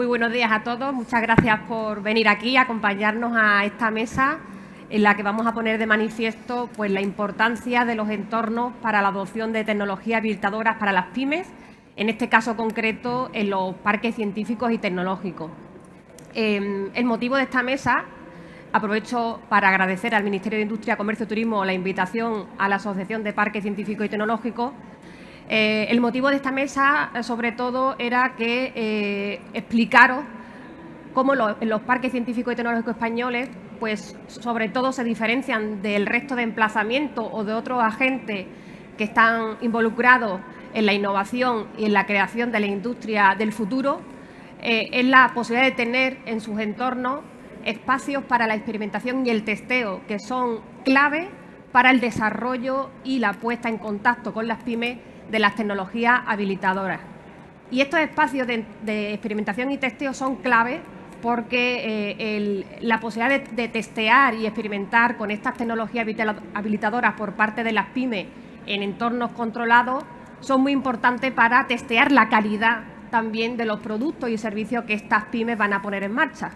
Muy buenos días a todos. Muchas gracias por venir aquí a acompañarnos a esta mesa en la que vamos a poner de manifiesto pues, la importancia de los entornos para la adopción de tecnologías habilitadoras para las pymes, en este caso concreto en los parques científicos y tecnológicos. El motivo de esta mesa, aprovecho para agradecer al Ministerio de Industria, Comercio y Turismo la invitación a la Asociación de Parques Científicos y Tecnológicos. El motivo de esta mesa, sobre todo, era que explicaros cómo los parques científicos y tecnológicos españoles, pues, sobre todo, se diferencian del resto de emplazamientos o de otros agentes que están involucrados en la innovación y en la creación de la industria del futuro, es la posibilidad de tener en sus entornos espacios para la experimentación y el testeo, que son clave para el desarrollo y la puesta en contacto con las pymes de las tecnologías habilitadoras. Y estos espacios de experimentación y testeo son clave porque la posibilidad de testear y experimentar con estas tecnologías habilitadoras por parte de las pymes en entornos controlados son muy importantes para testear la calidad también de los productos y servicios que estas pymes van a poner en marcha.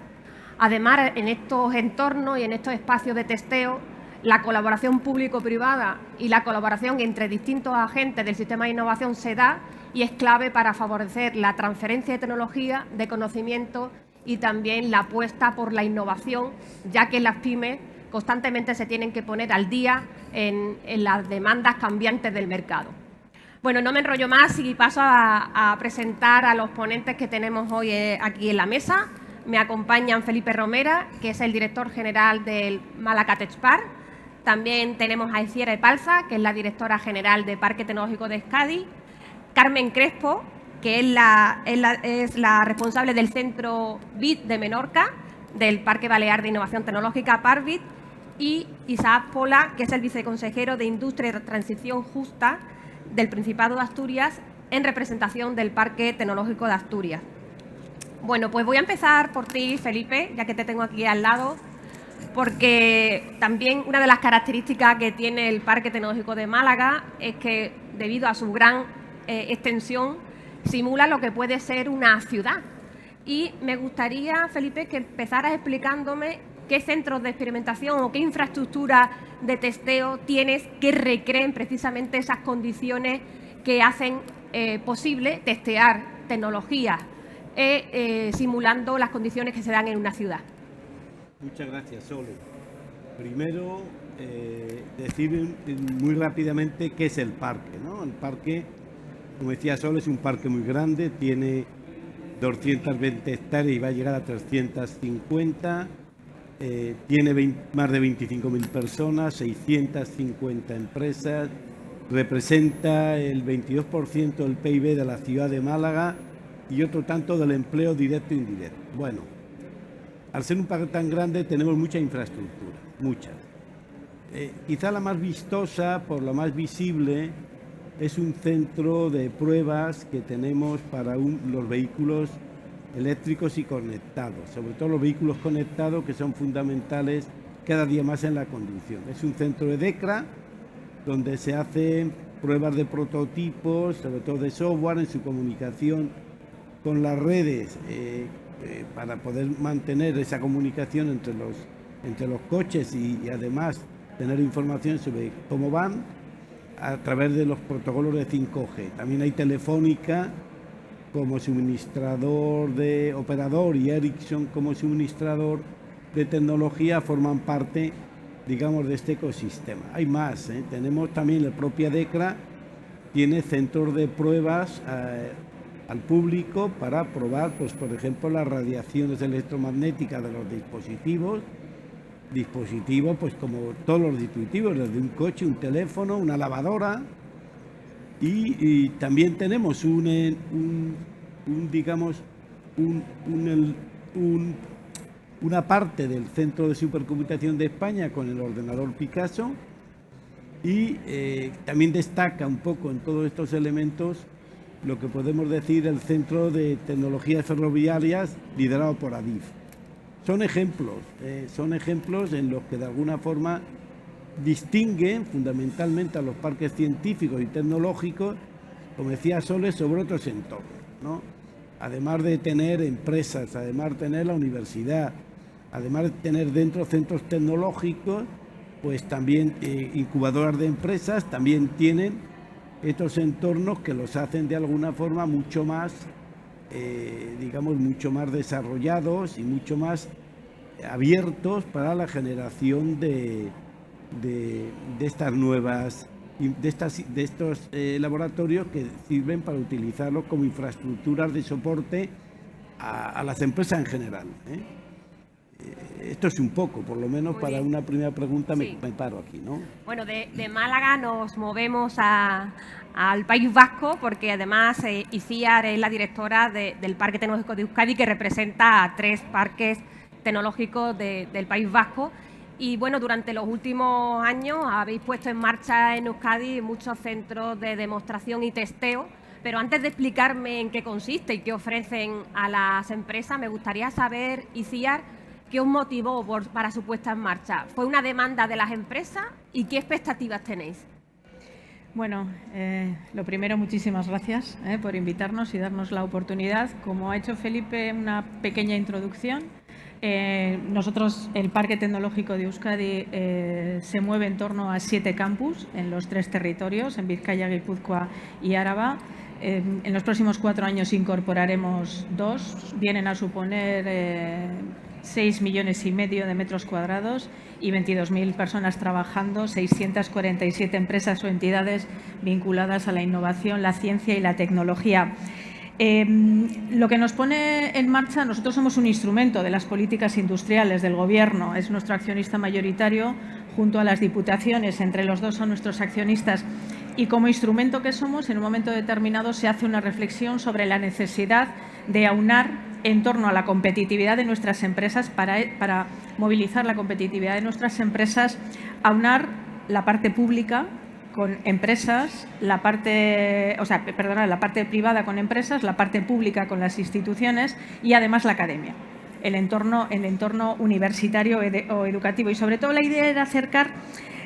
Además, en estos entornos y en estos espacios de testeo, la colaboración público-privada y la colaboración entre distintos agentes del sistema de innovación se da y es clave para favorecer la transferencia de tecnología, de conocimiento y también la apuesta por la innovación, ya que las pymes constantemente se tienen que poner al día en las demandas cambiantes del mercado. Bueno, no me enrollo más y paso a presentar a los ponentes que tenemos hoy aquí en la mesa. Me acompañan Felipe Romera, que es el director general del Málaga Tech Park. También tenemos a Itziar Epalza, que es la directora general de Parque Tecnológico de Euskadi. Carmen Crespo, que es la responsable del Centro BIT de Menorca, del Parque Balear de Innovación Tecnológica, PARBIT. Y Isaac Pola, que es el viceconsejero de Industria y Transición Justa del Principado de Asturias, en representación del Parque Tecnológico de Asturias. Bueno, pues voy a empezar por ti, Felipe, ya que te tengo aquí al lado, porque también una de las características que tiene el Parque Tecnológico de Málaga es que, debido a su gran extensión, simula lo que puede ser una ciudad. Y me gustaría, Felipe, que empezaras explicándome qué centros de experimentación o qué infraestructura de testeo tienes que recreen precisamente esas condiciones que hacen posible testear tecnologías simulando las condiciones que se dan en una ciudad. Muchas gracias, Sole. Primero, decir muy rápidamente qué es el parque, ¿no? El parque, como decía Sole, es un parque muy grande, tiene 220 hectáreas y va a llegar a 350. Tiene más de 25.000 personas, 650 empresas, representa el 22% del PIB de la ciudad de Málaga y otro tanto del empleo directo e indirecto. Bueno, al ser un parque tan grande tenemos mucha infraestructura, muchas. Quizá la más vistosa, por la más visible, es un centro de pruebas que tenemos para los vehículos eléctricos y conectados, sobre todo los vehículos conectados que son fundamentales cada día más en la conducción. Es un centro de DECRA donde se hacen pruebas de prototipos, sobre todo de software, en su comunicación con las redes para poder mantener esa comunicación entre los coches y además tener información sobre cómo van a través de los protocolos de 5G. También hay Telefónica como suministrador de operador y Ericsson como suministrador de tecnología, forman parte, digamos, de este ecosistema. Hay más, tenemos también la propia DECRA, tiene centros de pruebas al público para probar, pues, por ejemplo, las radiaciones electromagnéticas de los dispositivos, pues como todos los dispositivos, desde un coche, un teléfono, una lavadora. Y también tenemos una parte del Centro de Supercomputación de España con el ordenador Picasso y también destaca un poco en todos estos elementos lo que podemos decir el Centro de Tecnologías Ferroviarias liderado por ADIF. Son ejemplos en los que de alguna forma distinguen fundamentalmente a los parques científicos y tecnológicos, como decía Sole, sobre otros entornos, ¿no? además de tener empresas, además de tener la universidad, además de tener dentro centros tecnológicos, pues también incubadoras de empresas, también tienen estos entornos que los hacen de alguna forma mucho más, digamos, mucho más desarrollados y mucho más abiertos para la generación de estas nuevas, de estos laboratorios que sirven para utilizarlos como infraestructuras de soporte a las empresas en general. Esto es un poco, por lo menos para una primera pregunta me paro aquí, ¿no? Bueno, de Málaga nos movemos al País Vasco, porque además ICIAR es la directora del Parque Tecnológico de Euskadi, que representa a 3 parques tecnológicos del País Vasco. Y bueno, durante los últimos años habéis puesto en marcha en Euskadi muchos centros de demostración y testeo. Pero antes de explicarme en qué consiste y qué ofrecen a las empresas, me gustaría saber, ICIAR, ¿qué os motivó para su puesta en marcha? ¿Fue una demanda de las empresas y qué expectativas tenéis? Bueno, lo primero, muchísimas gracias por invitarnos y darnos la oportunidad. Como ha hecho Felipe, una pequeña introducción. Nosotros, el Parque Tecnológico de Euskadi, se mueve en torno a 7 campus en los 3 territorios, en Vizcaya, Guipúzcoa y Áraba. En los próximos 4 años incorporaremos 2, vienen a suponer 6,5 millones de metros cuadrados y 22.000 personas trabajando, 647 empresas o entidades vinculadas a la innovación, la ciencia y la tecnología. Lo que nos pone en marcha, nosotros somos un instrumento de las políticas industriales del Gobierno, es nuestro accionista mayoritario junto a las diputaciones, entre los dos son nuestros accionistas. Y como instrumento que somos, en un momento determinado se hace una reflexión sobre la necesidad de aunar en torno a la competitividad de nuestras empresas, para movilizar la competitividad de nuestras empresas, aunar la parte pública con empresas, la parte privada con empresas, la parte pública con las instituciones y además la academia, el entorno universitario o educativo. Y sobre todo la idea era acercar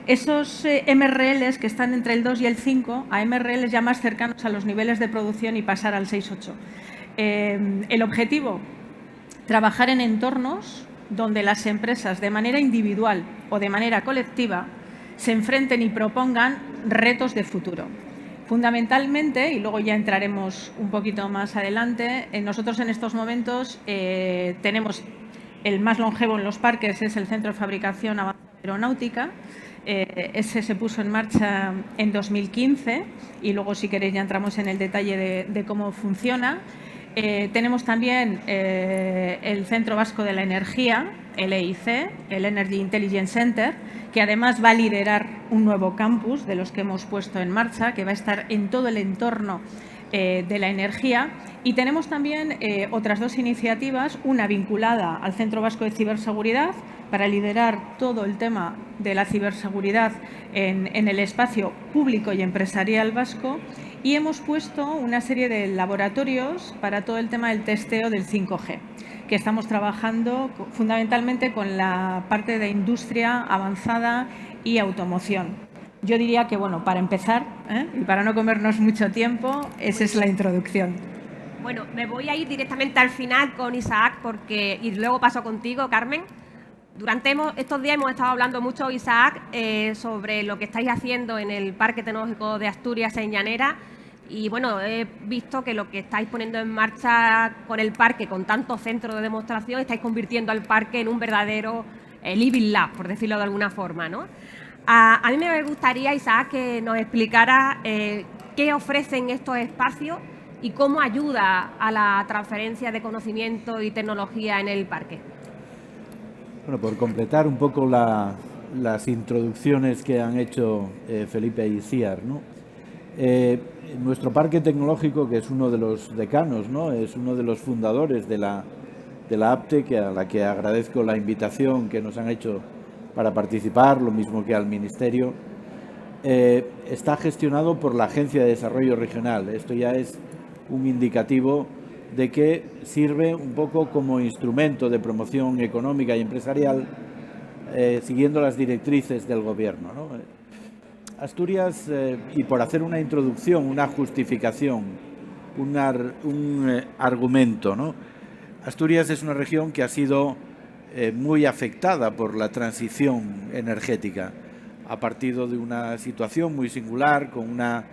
esos MRLs que están entre el 2 y el 5 a MRLs ya más cercanos a los niveles de producción y pasar al 6-8. El objetivo, trabajar en entornos donde las empresas de manera individual o de manera colectiva se enfrenten y propongan retos de futuro. Fundamentalmente, y luego ya entraremos un poquito más adelante, nosotros en estos momentos tenemos el más longevo en los parques, es el Centro de Fabricación Avanzada Aeronáutica. Ese se puso en marcha en 2015 y luego, si queréis, ya entramos en el detalle de cómo funciona. Tenemos también el Centro Vasco de la Energía, el EIC, el Energy Intelligence Center, que además va a liderar un nuevo campus de los que hemos puesto en marcha, que va a estar en todo el entorno de la energía. Y tenemos también otras 2 iniciativas, una vinculada al Centro Vasco de Ciberseguridad, para liderar todo el tema de la ciberseguridad en el espacio público y empresarial vasco, y hemos puesto una serie de laboratorios para todo el tema del testeo del 5G, que estamos trabajando fundamentalmente con la parte de industria avanzada y automoción. Yo diría que, bueno, para empezar, y para no comernos mucho tiempo, esa es la introducción. Bueno, me voy a ir directamente al final con Isaac, y luego paso contigo, Carmen. Durante estos días hemos estado hablando mucho, Isaac, sobre lo que estáis haciendo en el Parque Tecnológico de Asturias en Llanera. Y bueno, he visto que lo que estáis poniendo en marcha con el parque, con tantos centros de demostración, estáis convirtiendo al parque en un verdadero Living Lab, por decirlo de alguna forma, ¿no? A mí me gustaría, Isaac, que nos explicara qué ofrecen estos espacios y cómo ayuda a la transferencia de conocimiento y tecnología en el parque. Bueno, por completar un poco las introducciones que han hecho Felipe y ICIAR, ¿no? Nuestro parque tecnológico, que es uno de los decanos, ¿no? Es uno de los fundadores de la APTE, a la que agradezco la invitación que nos han hecho para participar, lo mismo que al Ministerio. Está gestionado por la Agencia de Desarrollo Regional. Esto ya es un indicativo de que sirve un poco como instrumento de promoción económica y empresarial, siguiendo las directrices del Gobierno, ¿no? Asturias, y por hacer una introducción, una justificación argumento, ¿no? Asturias es una región que ha sido muy afectada por la transición energética. Ha partido de una situación muy singular, con una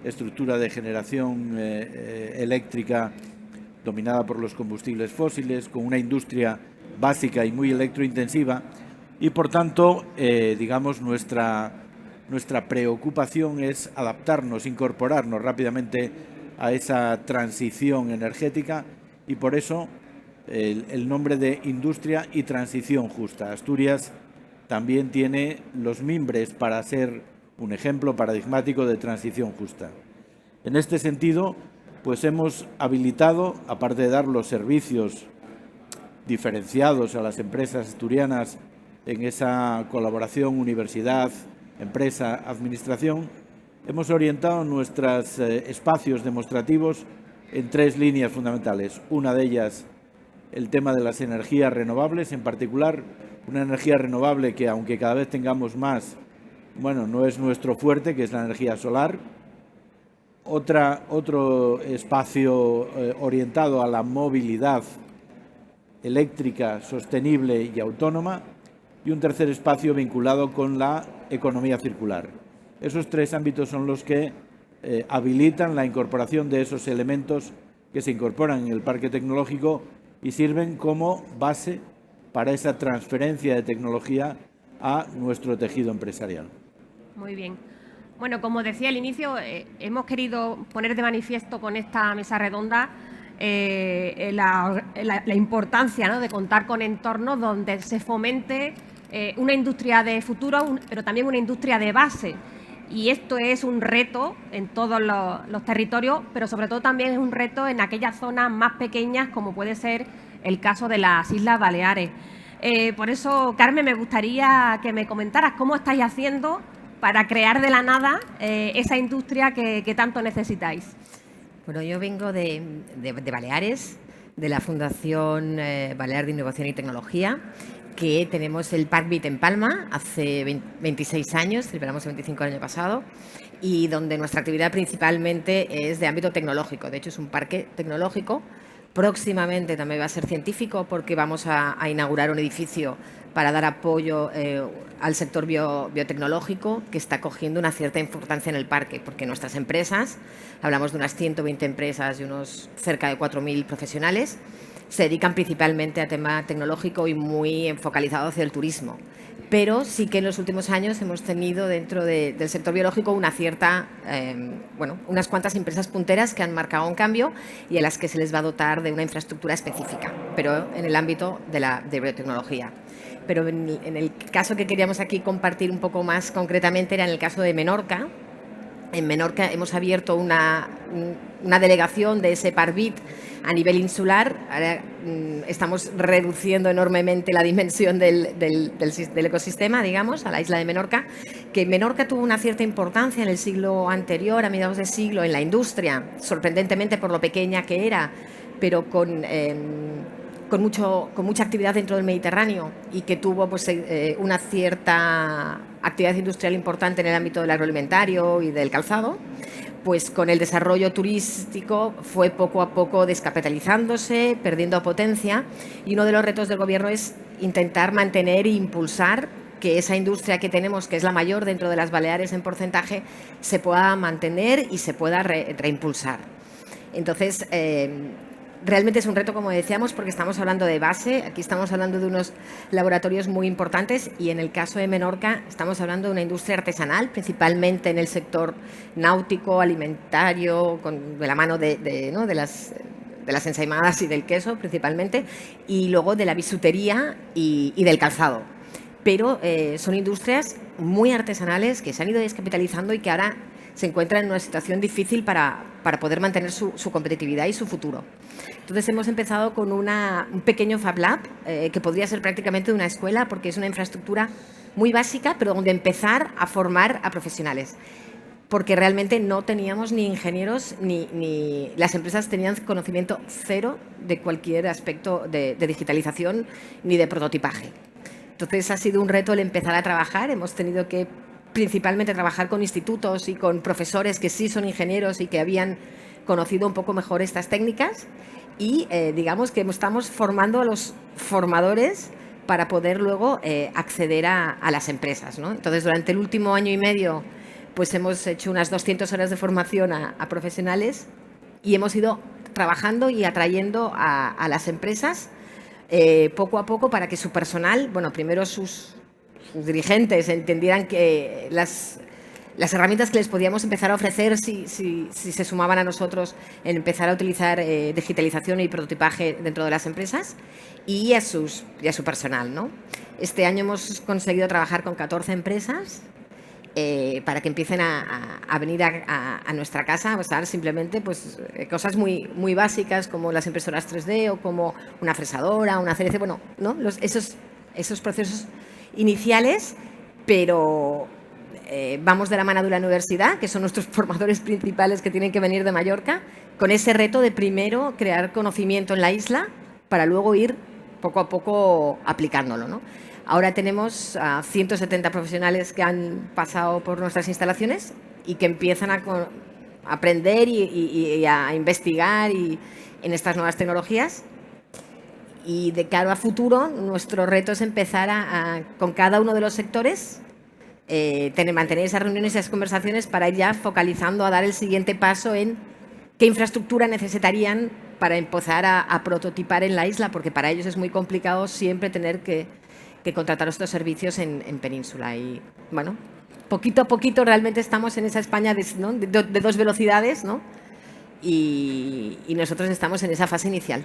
estructura de generación eléctrica dominada por los combustibles fósiles, con una industria básica y muy electrointensiva, y por tanto, digamos, nuestra preocupación es adaptarnos, incorporarnos rápidamente a esa transición energética, y por eso el nombre de Industria y Transición Justa. Asturias también tiene los mimbres para ser un ejemplo paradigmático de transición justa. En este sentido, pues hemos habilitado, aparte de dar los servicios diferenciados a las empresas asturianas en esa colaboración universidad, empresa, administración, hemos orientado nuestros espacios demostrativos en 3 líneas fundamentales. Una de ellas, el tema de las energías renovables, en particular una energía renovable que, aunque cada vez tengamos más, bueno, no es nuestro fuerte, que es la energía solar. Otro espacio orientado a la movilidad eléctrica, sostenible y autónoma, y un tercer espacio vinculado con la economía circular. Esos 3 ámbitos son los que habilitan la incorporación de esos elementos que se incorporan en el parque tecnológico y sirven como base para esa transferencia de tecnología a nuestro tejido empresarial. Muy bien. Bueno, como decía al inicio, hemos querido poner de manifiesto con esta mesa redonda la importancia, ¿no?, de contar con entornos donde se fomente una industria de futuro, pero también una industria de base. Y esto es un reto en todos los territorios, pero sobre todo también es un reto en aquellas zonas más pequeñas, como puede ser el caso de las Islas Baleares. Por eso, Carmen, me gustaría que me comentaras cómo estáis haciendo para crear de la nada esa industria que tanto necesitáis. Bueno, yo vengo de Baleares, de la Fundación Balear de Innovación y Tecnología, que tenemos el Parc en Palma hace 26 años, celebramos el 25 el año pasado, y donde nuestra actividad principalmente es de ámbito tecnológico. De hecho, es un parque tecnológico. Próximamente también va a ser científico, porque vamos a inaugurar un edificio para dar apoyo al sector biotecnológico, que está cogiendo una cierta importancia en el parque, porque nuestras empresas, hablamos de unas 120 empresas y unos cerca de 4.000 profesionales, se dedican principalmente a tema tecnológico y muy focalizado hacia el turismo. Pero sí que en los últimos años hemos tenido dentro del sector biológico una cierta, unas cuantas empresas punteras que han marcado un cambio y a las que se les va a dotar de una infraestructura específica, pero en el ámbito de biotecnología. Pero en el caso que queríamos aquí compartir un poco más concretamente era en el caso de Menorca. En Menorca hemos abierto una delegación de ese Parvit a nivel insular. Ahora estamos reduciendo enormemente la dimensión del ecosistema, digamos, a la isla de Menorca, que Menorca tuvo una cierta importancia en el siglo anterior, a mediados de siglo, en la industria, sorprendentemente por lo pequeña que era, pero con mucha actividad dentro del Mediterráneo, y que tuvo pues, una cierta actividad industrial importante en el ámbito del agroalimentario y del calzado. Pues con el desarrollo turístico fue poco a poco descapitalizándose, perdiendo potencia, y uno de los retos del Gobierno es intentar mantener e impulsar que esa industria que tenemos, que es la mayor dentro de las Baleares en porcentaje, se pueda mantener y se pueda reimpulsar. Entonces, realmente es un reto, como decíamos, porque estamos hablando de base. Aquí estamos hablando de unos laboratorios muy importantes, y en el caso de Menorca estamos hablando de una industria artesanal, principalmente en el sector náutico, alimentario, de la mano de las ensaimadas y del queso principalmente, y luego de la bisutería y del calzado. Pero son industrias muy artesanales que se han ido descapitalizando y que ahora se encuentran en una situación difícil para poder mantener su competitividad y su futuro. Entonces hemos empezado con un pequeño Fab Lab, que podría ser prácticamente una escuela, porque es una infraestructura muy básica, pero donde empezar a formar a profesionales. Porque realmente no teníamos ni ingenieros, ni las empresas tenían conocimiento cero de cualquier aspecto de digitalización ni de prototipaje. Entonces ha sido un reto el empezar a trabajar. Hemos tenido que principalmente trabajar con institutos y con profesores que sí son ingenieros y que habían conocido un poco mejor estas técnicas y digamos que estamos formando a los formadores para poder luego acceder a las empresas, ¿no? Entonces, durante el último año y medio pues hemos hecho unas 200 horas de formación a profesionales y hemos ido trabajando y atrayendo a las empresas poco a poco para que su personal, bueno, primero sus dirigentes entendieran que las herramientas que les podíamos empezar a ofrecer si se sumaban a nosotros en empezar a utilizar digitalización y prototipaje dentro de las empresas y a su personal, ¿no? Este año hemos conseguido trabajar con 14 empresas para que empiecen a venir a nuestra casa a usar simplemente pues, cosas muy básicas como las impresoras 3D o como una fresadora, una CNC, bueno, ¿no? Esos procesos iniciales, pero vamos de la mano de la universidad, que son nuestros formadores principales que tienen que venir de Mallorca, con ese reto de primero crear conocimiento en la isla para luego ir poco a poco aplicándolo, ¿no? Ahora tenemos a 170 profesionales que han pasado por nuestras instalaciones y que empiezan a aprender y a investigar en estas nuevas tecnologías. Y de cara a futuro, nuestro reto es empezar con cada uno de los sectores, mantener esas reuniones y esas conversaciones para ir ya focalizando a dar el siguiente paso en qué infraestructura necesitarían para empezar a prototipar en la isla, porque para ellos es muy complicado siempre tener que contratar estos servicios en Península. Y bueno, poquito a poquito realmente estamos en esa España de dos velocidades, ¿no? Y nosotros estamos en esa fase inicial.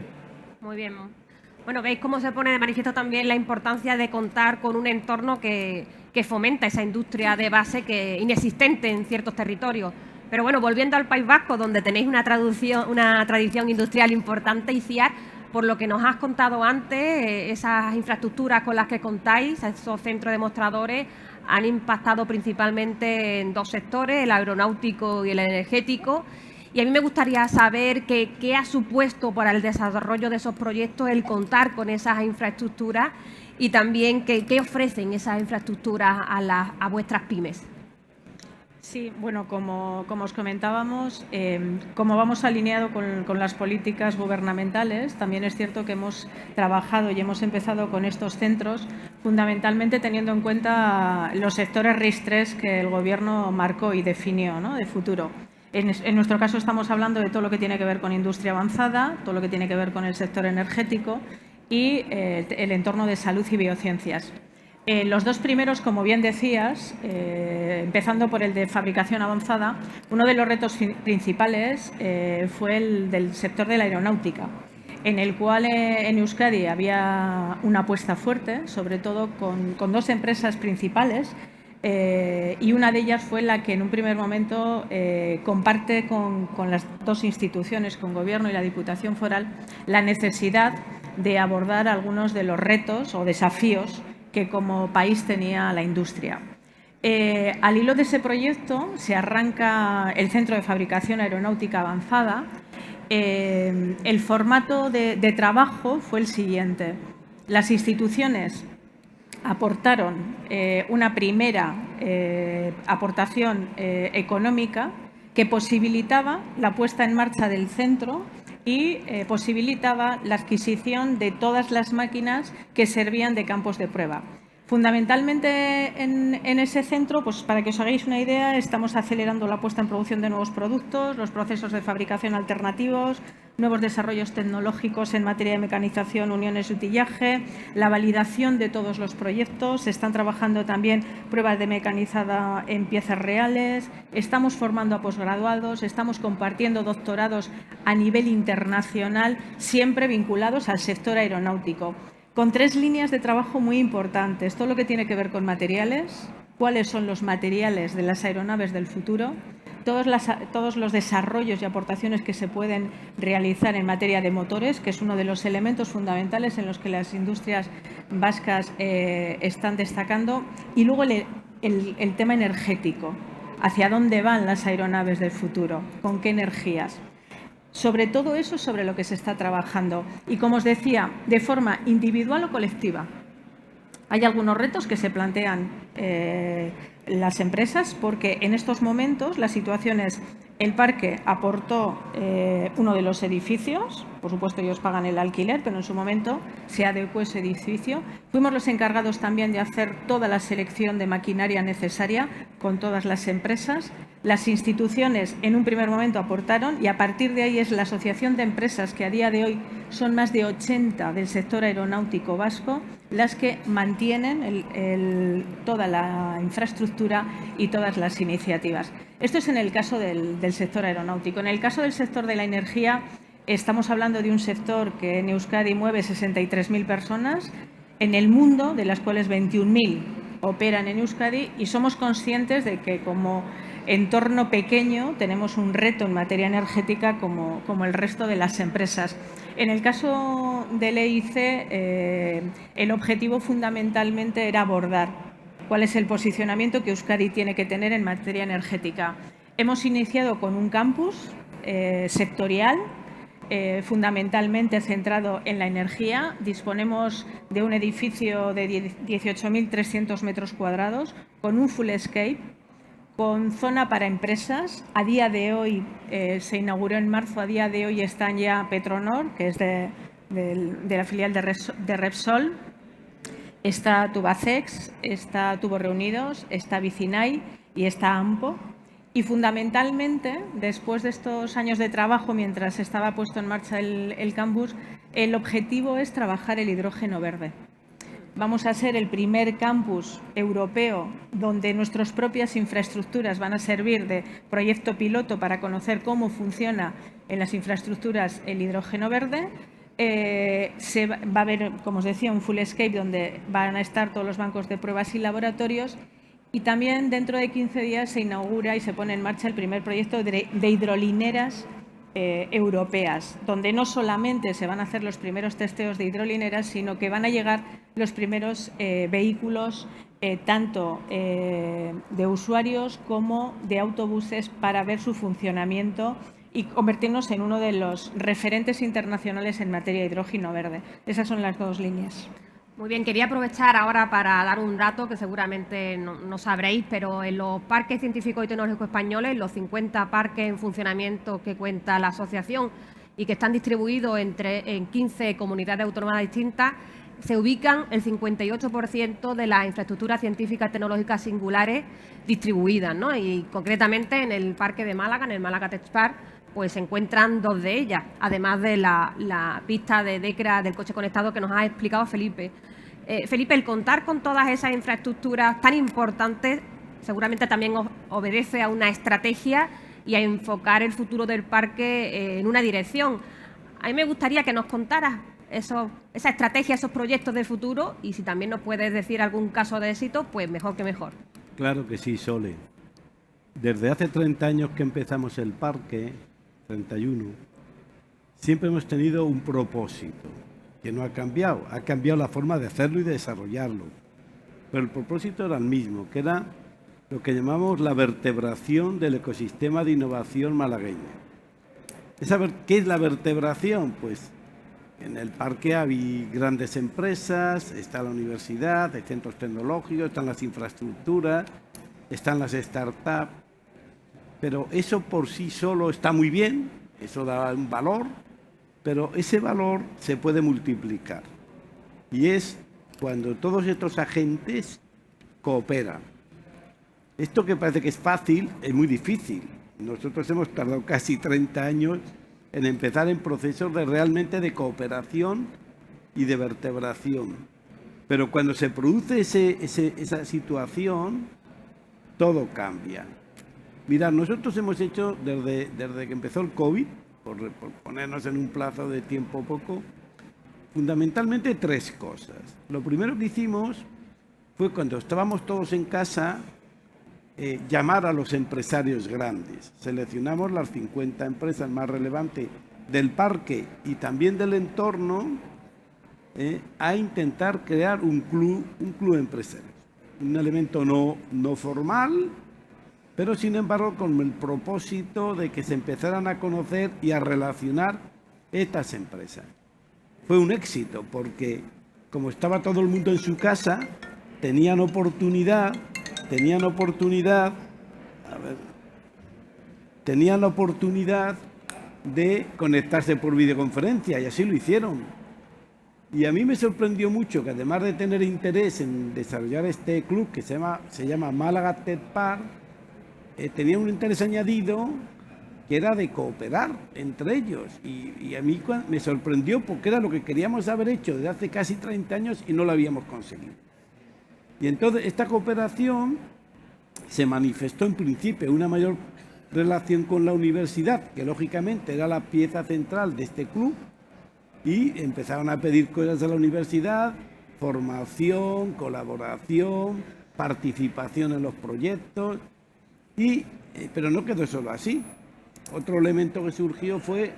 Muy bien. Bueno, veis cómo se pone de manifiesto también la importancia de contar con un entorno que fomenta esa industria de base que inexistente en ciertos territorios. Pero bueno, volviendo al País Vasco, donde tenéis una tradición industrial importante, ICIAR, por lo que nos has contado antes, esas infraestructuras con las que contáis, esos centros demostradores, han impactado principalmente en dos sectores, el aeronáutico y el energético. Y a mí me gustaría saber qué ha supuesto para el desarrollo de esos proyectos el contar con esas infraestructuras y también qué ofrecen esas infraestructuras a vuestras pymes. Sí, bueno, como os comentábamos, como vamos alineado con las políticas gubernamentales, también es cierto que hemos trabajado y hemos empezado con estos centros, fundamentalmente teniendo en cuenta los sectores RIS3 que el Gobierno marcó y definió, ¿no?, de futuro. En nuestro caso estamos hablando de todo lo que tiene que ver con industria avanzada, todo lo que tiene que ver con el sector energético y el entorno de salud y biociencias. Los dos primeros, como bien decías, empezando por el de fabricación avanzada, uno de los retos principales fue el del sector de la aeronáutica, en el cual en Euskadi había una apuesta fuerte, sobre todo con dos empresas principales, y una de ellas fue la que en un primer momento comparte con las dos instituciones, con Gobierno y la Diputación Foral, la necesidad de abordar algunos de los retos o desafíos que como país tenía la industria. Al hilo de ese proyecto se arranca el Centro de Fabricación Aeronáutica Avanzada. El formato de trabajo fue el siguiente. Las instituciones aportaron una primera aportación económica que posibilitaba la puesta en marcha del centro y posibilitaba la adquisición de todas las máquinas que servían de campos de prueba. Fundamentalmente en ese centro, pues para que os hagáis una idea, estamos acelerando la puesta en producción de nuevos productos, los procesos de fabricación alternativos, nuevos desarrollos tecnológicos en materia de mecanización, uniones y utillaje, la validación de todos los proyectos, se están trabajando también pruebas de mecanizada en piezas reales, estamos formando a posgraduados, estamos compartiendo doctorados a nivel internacional, siempre vinculados al sector aeronáutico, con tres líneas de trabajo muy importantes. Todo lo que tiene que ver con materiales, cuáles son los materiales de las aeronaves del futuro, todos los desarrollos y aportaciones que se pueden realizar en materia de motores, que es uno de los elementos fundamentales en los que las industrias vascas están destacando, y luego el tema energético, hacia dónde van las aeronaves del futuro, con qué energías. Sobre todo eso, sobre lo que se está trabajando. Y como os decía, de forma individual o colectiva. Hay algunos retos que se plantean las empresas, porque en estos momentos la situación es: el parque aportó uno de los edificios, por supuesto ellos pagan el alquiler, pero en su momento se adecuó ese edificio. Fuimos los encargados también de hacer toda la selección de maquinaria necesaria con todas las empresas. Las instituciones en un primer momento aportaron y a partir de ahí es la asociación de empresas, que a día de hoy son más de 80 del sector aeronáutico vasco, las que mantienen toda la infraestructura y todas las iniciativas. Esto es en el caso del sector aeronáutico. En el caso del sector de la energía, estamos hablando de un sector que en Euskadi mueve 63.000 personas, en el mundo, de las cuales 21.000 operan en Euskadi, y somos conscientes de que como entorno pequeño tenemos un reto en materia energética como el resto de las empresas. En el caso del EIC, el objetivo fundamentalmente era abordar cuál es el posicionamiento que Euskadi tiene que tener en materia energética. Hemos iniciado con un campus sectorial, fundamentalmente centrado en la energía. Disponemos de un edificio de 18.300 metros cuadrados con un fullscape, con zona para empresas. A día de hoy, se inauguró en marzo, a día de hoy están ya Petronor, que es de la filial de Repsol, está Tubacex, está Tubos Reunidos, está Vicinay y está AMPO. Y fundamentalmente, después de estos años de trabajo, mientras estaba puesto en marcha el campus, el objetivo es trabajar el hidrógeno verde. Vamos a ser el primer campus europeo donde nuestras propias infraestructuras van a servir de proyecto piloto para conocer cómo funciona en las infraestructuras el hidrógeno verde. Va a haber, como os decía, un fullscape donde van a estar todos los bancos de pruebas y laboratorios. Y también dentro de 15 días se inaugura y se pone en marcha el primer proyecto de hidrolineras europeas, donde no solamente se van a hacer los primeros testeos de hidrolineras, sino que van a llegar los primeros vehículos, tanto de usuarios como de autobuses, para ver su funcionamiento y convertirnos en uno de los referentes internacionales en materia de hidrógeno verde. Esas son las dos líneas. Muy bien, quería aprovechar ahora para dar un dato que seguramente no sabréis, pero en los parques científicos y tecnológicos españoles, los 50 parques en funcionamiento que cuenta la asociación y que están distribuidos en 15 comunidades autónomas distintas, se ubican el 58% de las infraestructuras científicas tecnológicas singulares distribuidas, ¿no? Y concretamente en el parque de Málaga, en el Málaga Tech Park, pues se encuentran dos de ellas, además de la pista de DECRA del coche conectado que nos ha explicado Felipe. Felipe, el contar con todas esas infraestructuras tan importantes seguramente también obedece a una estrategia y a enfocar el futuro del parque en una dirección. A mí me gustaría que nos contaras esa estrategia, esos proyectos de futuro, y si también nos puedes decir algún caso de éxito, pues mejor que mejor. Claro que sí, Sole. Desde hace 30 años que empezamos el parque, 31, siempre hemos tenido un propósito que no ha cambiado la forma de hacerlo y de desarrollarlo, pero el propósito era el mismo, que era lo que llamamos la vertebración del ecosistema de innovación malagueño. ¿Qué es la vertebración? Pues en el parque hay grandes empresas, está la universidad, hay centros tecnológicos, están las infraestructuras, están las startups, pero eso por sí solo está muy bien, eso da un valor, pero ese valor se puede multiplicar. Y es cuando todos estos agentes cooperan. Esto que parece que es fácil, es muy difícil. Nosotros hemos tardado casi 30 años en empezar en procesos realmente de cooperación y de vertebración. Pero cuando se produce esa situación, todo cambia. Mirad, nosotros hemos hecho, desde que empezó el COVID, por ponernos en un plazo de tiempo poco, fundamentalmente 3 cosas. Lo primero que hicimos fue, cuando estábamos todos en casa, llamar a los empresarios grandes. Seleccionamos las 50 empresas más relevantes del parque y también del entorno a intentar crear un club empresario. Un elemento no formal, pero sin embargo con el propósito de que se empezaran a conocer y a relacionar estas empresas. Fue un éxito porque, como estaba todo el mundo en su casa, tenían oportunidad tenían oportunidad, de conectarse por videoconferencia y así lo hicieron. Y a mí me sorprendió mucho que además de tener interés en desarrollar este club que se llama Málaga Tech Park, tenía un interés añadido que era de cooperar entre ellos. Y a mí me sorprendió porque era lo que queríamos haber hecho desde hace casi 30 años y no lo habíamos conseguido. Y entonces esta cooperación se manifestó en principio en una mayor relación con la universidad, que lógicamente era la pieza central de este club, y empezaron a pedir cosas a la universidad, formación, colaboración, participación en los proyectos, pero no quedó solo así. Otro elemento que surgió fue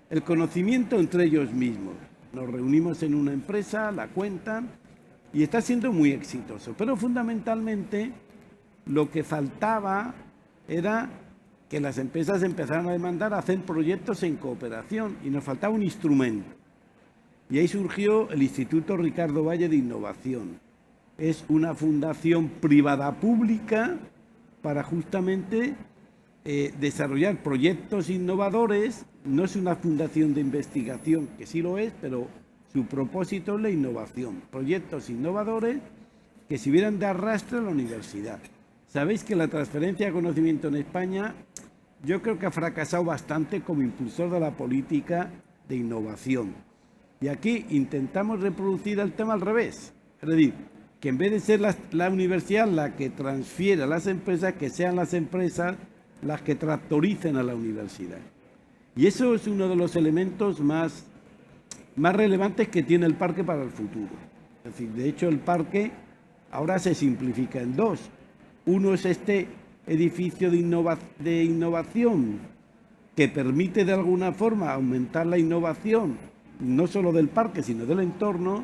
el conocimiento entre ellos mismos. Nos reunimos en una empresa, la cuentan, y está siendo muy exitoso. Pero fundamentalmente lo que faltaba era que las empresas empezaran a demandar a hacer proyectos en cooperación y nos faltaba un instrumento. Y ahí surgió el Instituto Ricardo Valle de Innovación. Es una fundación privada pública para justamente desarrollar proyectos innovadores. No es una fundación de investigación, que sí lo es, pero su propósito es la innovación. Proyectos innovadores que sirvieran de arrastre a la universidad. Sabéis que la transferencia de conocimiento en España yo creo que ha fracasado bastante como impulsor de la política de innovación. Y aquí intentamos reproducir el tema al revés. Es decir, que en vez de ser la universidad la que transfiere a las empresas, que sean las empresas las que tractoricen a la universidad. Y eso es uno de los elementos más relevantes que tiene el parque para el futuro. Es decir, de hecho el parque ahora se simplifica en dos. Uno es este edificio de innovación que permite de alguna forma aumentar la innovación, no solo del parque, sino del entorno.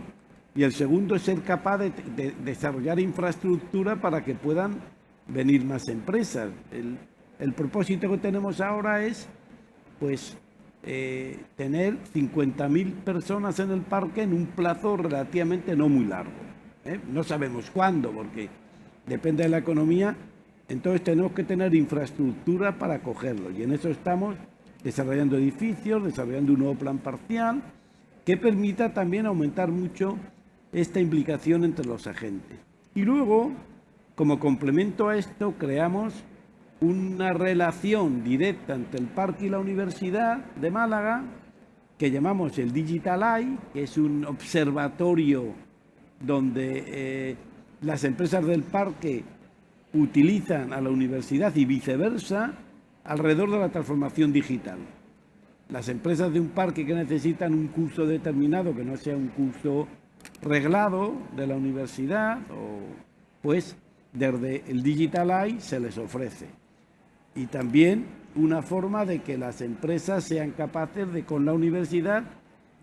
Y el segundo es ser capaz de desarrollar infraestructura para que puedan venir más empresas. El propósito que tenemos ahora es pues tener 50.000 personas en el parque en un plazo relativamente no muy largo. No sabemos cuándo, porque depende de la economía. Entonces tenemos que tener infraestructura para acogerlo. Y en eso estamos desarrollando edificios, desarrollando un nuevo plan parcial que permita también aumentar mucho esta implicación entre los agentes. Y luego, como complemento a esto, creamos una relación directa entre el parque y la Universidad de Málaga, que llamamos el Digital Eye, que es un observatorio donde las empresas del parque utilizan a la universidad y viceversa alrededor de la transformación digital. Las empresas de un parque que necesitan un curso determinado, que no sea un curso reglado de la universidad, pues desde el Digital Eye se les ofrece. Y también una forma de que las empresas sean capaces de, con la universidad,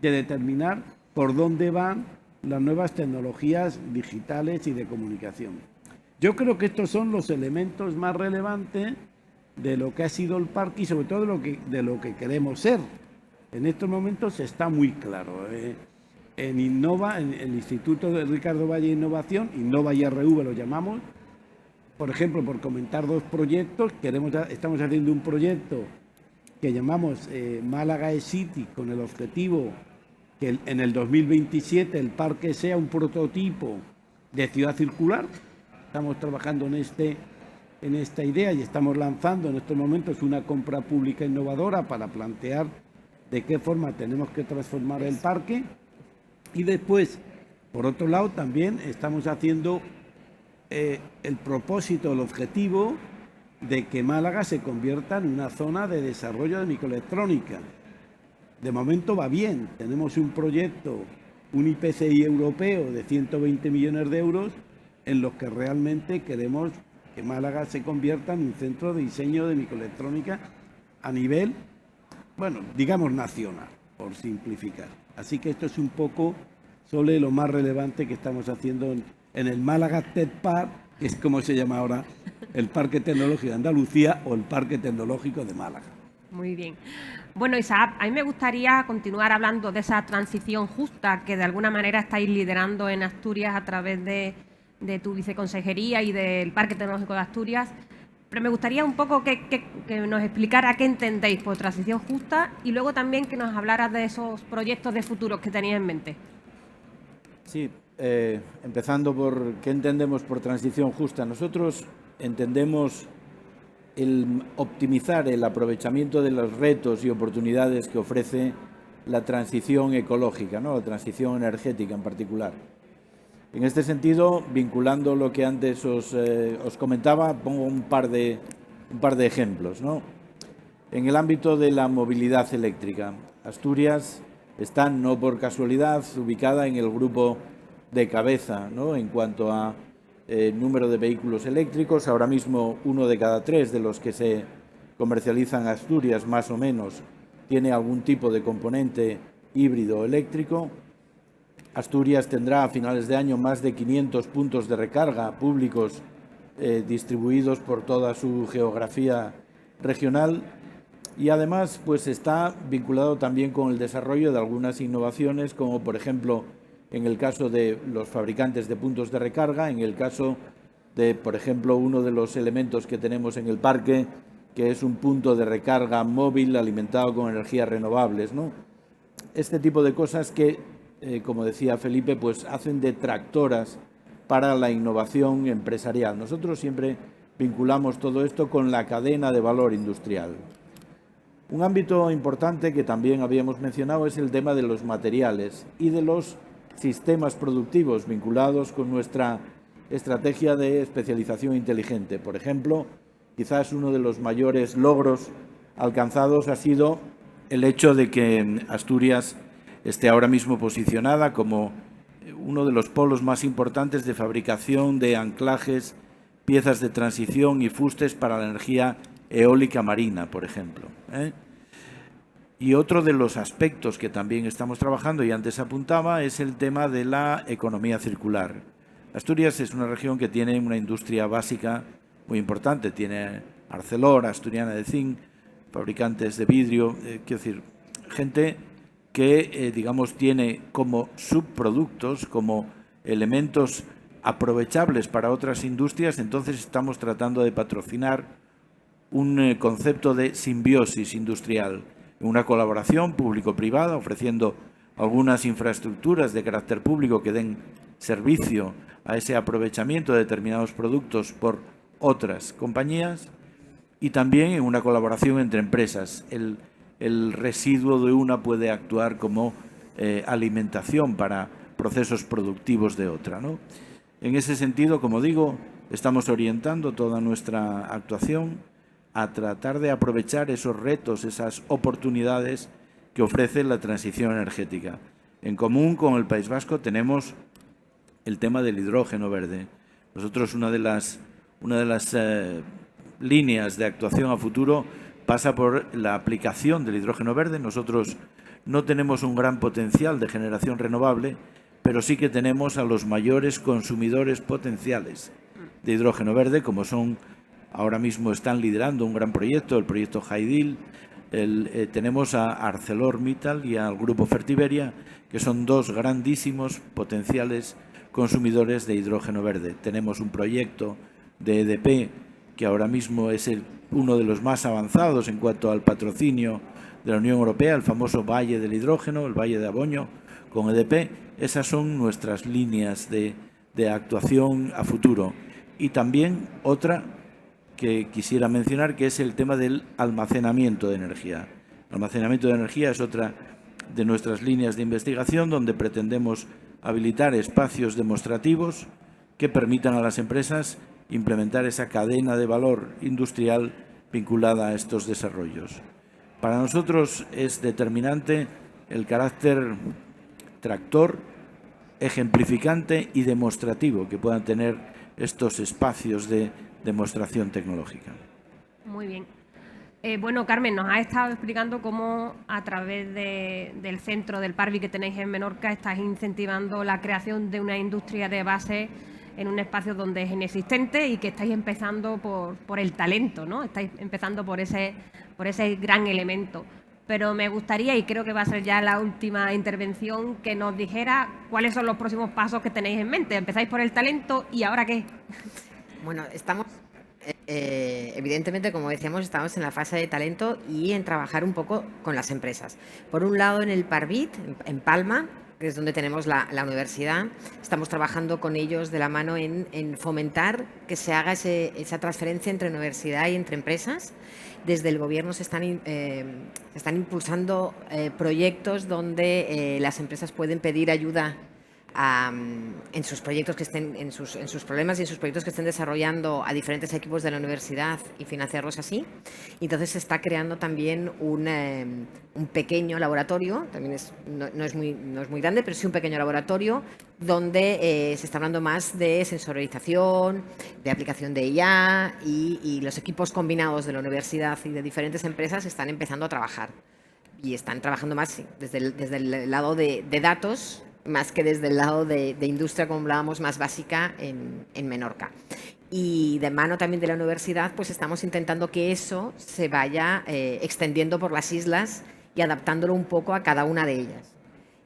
de determinar por dónde van las nuevas tecnologías digitales y de comunicación. Yo creo que estos son los elementos más relevantes de lo que ha sido el parque y sobre todo de lo que queremos ser. En estos momentos está muy claro. En Innova, en el Instituto de Ricardo Valle de Innovación, Innova y RV lo llamamos, por ejemplo, por comentar dos proyectos, estamos haciendo un proyecto que llamamos Málaga eCity, con el objetivo que en el 2027 el parque sea un prototipo de ciudad circular. Estamos trabajando en esta idea y estamos lanzando en estos momentos una compra pública innovadora para plantear de qué forma tenemos que transformar el parque. Y después, por otro lado, también estamos haciendo el propósito, el objetivo de que Málaga se convierta en una zona de desarrollo de microelectrónica. De momento va bien, tenemos un proyecto, un IPCI europeo de 120 millones de euros en los que realmente queremos que Málaga se convierta en un centro de diseño de microelectrónica a nivel, bueno, digamos nacional, por simplificar. Así que esto es un poco sobre lo más relevante que estamos haciendo en el Málaga Tech Park, que es como se llama ahora el Parque Tecnológico de Andalucía o el Parque Tecnológico de Málaga. Muy bien. Bueno, Isaac, a mí me gustaría continuar hablando de esa transición justa que de alguna manera estáis liderando en Asturias a través de de tu viceconsejería y del Parque Tecnológico de Asturias, pero me gustaría un poco que nos explicara qué entendéis por transición justa y luego también que nos hablaras de esos proyectos de futuro que teníais en mente. Sí, empezando por qué entendemos por transición justa. Nosotros entendemos el optimizar el aprovechamiento de los retos y oportunidades que ofrece la transición ecológica, ¿no? La transición energética en particular. En este sentido, vinculando lo que antes os comentaba, pongo un par de ejemplos, ¿no? En el ámbito de la movilidad eléctrica, Asturias está, no por casualidad, ubicada en el grupo de cabeza, ¿no? En cuanto a número de vehículos eléctricos. Ahora mismo 1 de cada 3 de los que se comercializan en Asturias, más o menos, tiene algún tipo de componente híbrido eléctrico. Asturias tendrá a finales de año más de 500 puntos de recarga públicos distribuidos por toda su geografía regional y además pues está vinculado también con el desarrollo de algunas innovaciones, como por ejemplo en el caso de los fabricantes de puntos de recarga, en el caso de, por ejemplo, uno de los elementos que tenemos en el parque, que es un punto de recarga móvil alimentado con energías renovables, ¿no? Este tipo de cosas que, como decía Felipe, pues hacen de tractoras para la innovación empresarial. Nosotros siempre vinculamos todo esto con la cadena de valor industrial. Un ámbito importante que también habíamos mencionado es el tema de los materiales y de los sistemas productivos vinculados con nuestra estrategia de especialización inteligente. Por ejemplo, quizás uno de los mayores logros alcanzados ha sido el hecho de que Asturias esté ahora mismo posicionada como uno de los polos más importantes de fabricación de anclajes, piezas de transición y fustes para la energía eólica marina, por ejemplo. Y otro de los aspectos que también estamos trabajando, y antes apuntaba, es el tema de la economía circular. Asturias es una región que tiene una industria básica muy importante. Tiene Arcelor, Asturiana de Zinc, fabricantes de vidrio, quiero decir, gente que, digamos, tiene como subproductos, como elementos aprovechables para otras industrias. Entonces estamos tratando de patrocinar un concepto de simbiosis industrial, una colaboración público-privada, ofreciendo algunas infraestructuras de carácter público que den servicio a ese aprovechamiento de determinados productos por otras compañías, y también en una colaboración entre empresas. El residuo de una puede actuar como alimentación para procesos productivos de otra, ¿no? En ese sentido, como digo, estamos orientando toda nuestra actuación a tratar de aprovechar esos retos, esas oportunidades que ofrece la transición energética. En común con el País Vasco tenemos el tema del hidrógeno verde. Nosotros una de las líneas de actuación a futuro pasa por la aplicación del hidrógeno verde. Nosotros no tenemos un gran potencial de generación renovable, pero sí que tenemos a los mayores consumidores potenciales de hidrógeno verde, como son, ahora mismo están liderando un gran proyecto, el proyecto Haidil. Tenemos a ArcelorMittal y al Grupo Fertiberia, que son dos grandísimos potenciales consumidores de hidrógeno verde. Tenemos un proyecto de EDP, que ahora mismo es uno de los más avanzados en cuanto al patrocinio de la Unión Europea, el famoso Valle del Hidrógeno, el Valle de Aboño, con EDP. Esas son nuestras líneas de actuación a futuro. Y también otra que quisiera mencionar, que es el tema del almacenamiento de energía. El almacenamiento de energía es otra de nuestras líneas de investigación, donde pretendemos habilitar espacios demostrativos que permitan a las empresas implementar esa cadena de valor industrial vinculada a estos desarrollos. Para nosotros es determinante el carácter tractor, ejemplificante y demostrativo que puedan tener estos espacios de demostración tecnológica. Muy bien. Bueno, Carmen, nos ha estado explicando cómo a través del centro del Parvi que tenéis en Menorca estáis incentivando la creación de una industria de base en un espacio donde es inexistente y que estáis empezando por el talento, ¿no? Estáis empezando por ese gran elemento. pero me gustaría, y creo que va a ser ya la última intervención, que nos dijera cuáles son los próximos pasos que tenéis en mente. Empezáis por el talento y ¿ahora qué? Bueno, estamos, evidentemente, como decíamos, estamos en la fase de talento y en trabajar un poco con las empresas. Por un lado, en el Parbit, en Palma, que es donde tenemos la universidad, estamos trabajando con ellos de la mano en fomentar que se haga esa transferencia entre universidad y entre empresas. Desde el Gobierno se están impulsando proyectos donde las empresas pueden pedir ayuda en sus proyectos que estén, en sus problemas y en sus proyectos que estén desarrollando a diferentes equipos de la universidad y financiarlos así. Y entonces se está creando también un pequeño laboratorio, también no es muy grande, pero sí un pequeño laboratorio donde se está hablando más de sensorización, de aplicación de IA y los equipos combinados de la universidad y de diferentes empresas están empezando a trabajar. Y están trabajando más desde el lado de datos, más que desde el lado de industria, como hablábamos, más básica en Menorca. Y de mano también de la universidad, pues estamos intentando que eso se vaya extendiendo por las islas y adaptándolo un poco a cada una de ellas.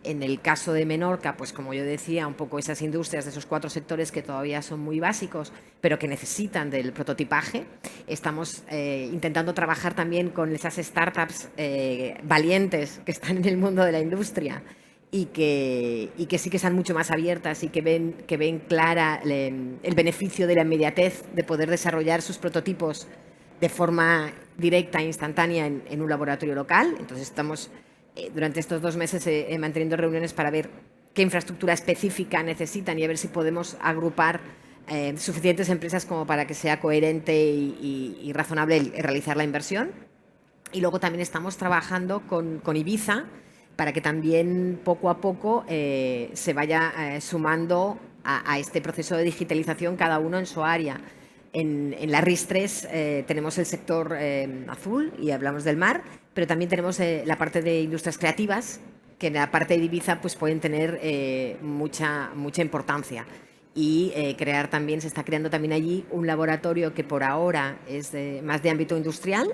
En el caso de Menorca, pues como yo decía, un poco esas industrias de esos 4 sectores que todavía son muy básicos, pero que necesitan del prototipaje. Estamos intentando trabajar también con esas startups valientes que están en el mundo de la industria, y que sí que están mucho más abiertas y que ven clara el beneficio de la inmediatez de poder desarrollar sus prototipos de forma directa e instantánea en un laboratorio local. Entonces estamos durante estos 2 meses manteniendo reuniones para ver qué infraestructura específica necesitan y a ver si podemos agrupar suficientes empresas como para que sea coherente y razonable realizar la inversión. Y luego también estamos trabajando con Ibiza, para que también poco a poco se vaya sumando a este proceso de digitalización cada uno en su área. En la RIS3 tenemos el sector azul y hablamos del mar, pero también tenemos la parte de industrias creativas, que en la parte de Ibiza pues, pueden tener mucha importancia. Y se está creando también allí un laboratorio que por ahora es más de ámbito industrial,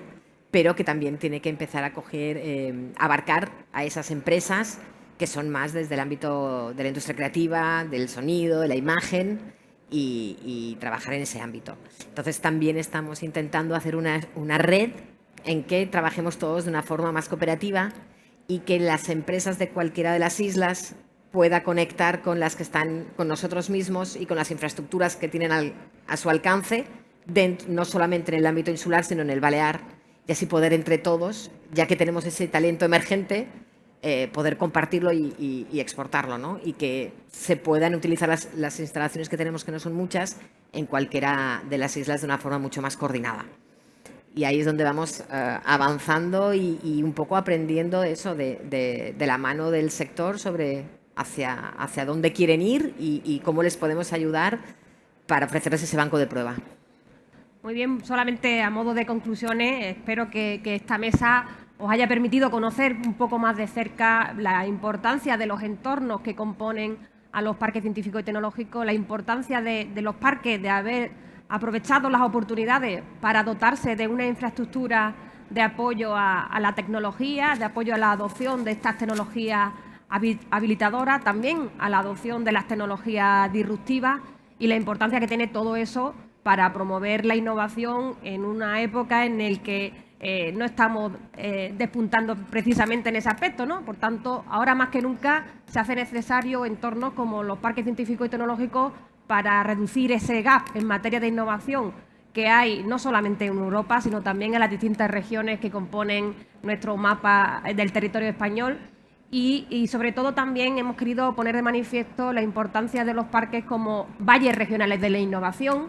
pero que también tiene que empezar a abarcar a esas empresas que son más desde el ámbito de la industria creativa, del sonido, de la imagen y trabajar en ese ámbito. Entonces también estamos intentando hacer una red en que trabajemos todos de una forma más cooperativa y que las empresas de cualquiera de las islas pueda conectar con las que están con nosotros mismos y con las infraestructuras que tienen a su alcance, no solamente en el ámbito insular, sino en el balear, y así poder entre todos, ya que tenemos ese talento emergente, poder compartirlo y exportarlo, ¿no? Y que se puedan utilizar las instalaciones que tenemos, que no son muchas, en cualquiera de las islas de una forma mucho más coordinada. Y ahí es donde vamos avanzando y un poco aprendiendo eso de la mano del sector sobre hacia dónde quieren ir y cómo les podemos ayudar para ofrecerles ese banco de prueba. Muy bien, solamente a modo de conclusiones, espero que esta mesa os haya permitido conocer un poco más de cerca la importancia de los entornos que componen a los parques científicos y tecnológicos, la importancia de los parques de haber aprovechado las oportunidades para dotarse de una infraestructura de apoyo a la tecnología, de apoyo a la adopción de estas tecnologías habilitadoras, también a la adopción de las tecnologías disruptivas y la importancia que tiene todo eso para promover la innovación en una época en la que no estamos despuntando precisamente en ese aspecto, ¿no? Por tanto, ahora más que nunca se hace necesario entornos como los parques científicos y tecnológicos para reducir ese gap en materia de innovación que hay no solamente en Europa, sino también en las distintas regiones que componen nuestro mapa del territorio español. Y sobre todo también hemos querido poner de manifiesto la importancia de los parques como valles regionales de la innovación,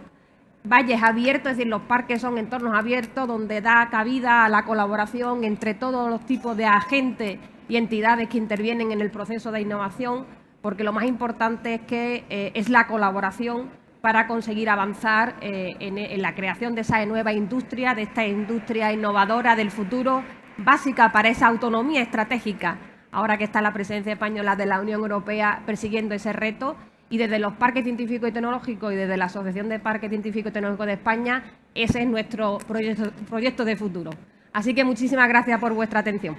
valles abiertos, es decir, los parques son entornos abiertos donde da cabida a la colaboración entre todos los tipos de agentes y entidades que intervienen en el proceso de innovación, porque lo más importante es que es la colaboración para conseguir avanzar en la creación de esa nueva industria, de esta industria innovadora del futuro, básica para esa autonomía estratégica, ahora que está la presencia española de la Unión Europea persiguiendo ese reto. Y desde los parques científicos y tecnológicos y desde la Asociación de Parques Científicos y Tecnológicos de España, ese es nuestro proyecto de futuro. Así que muchísimas gracias por vuestra atención.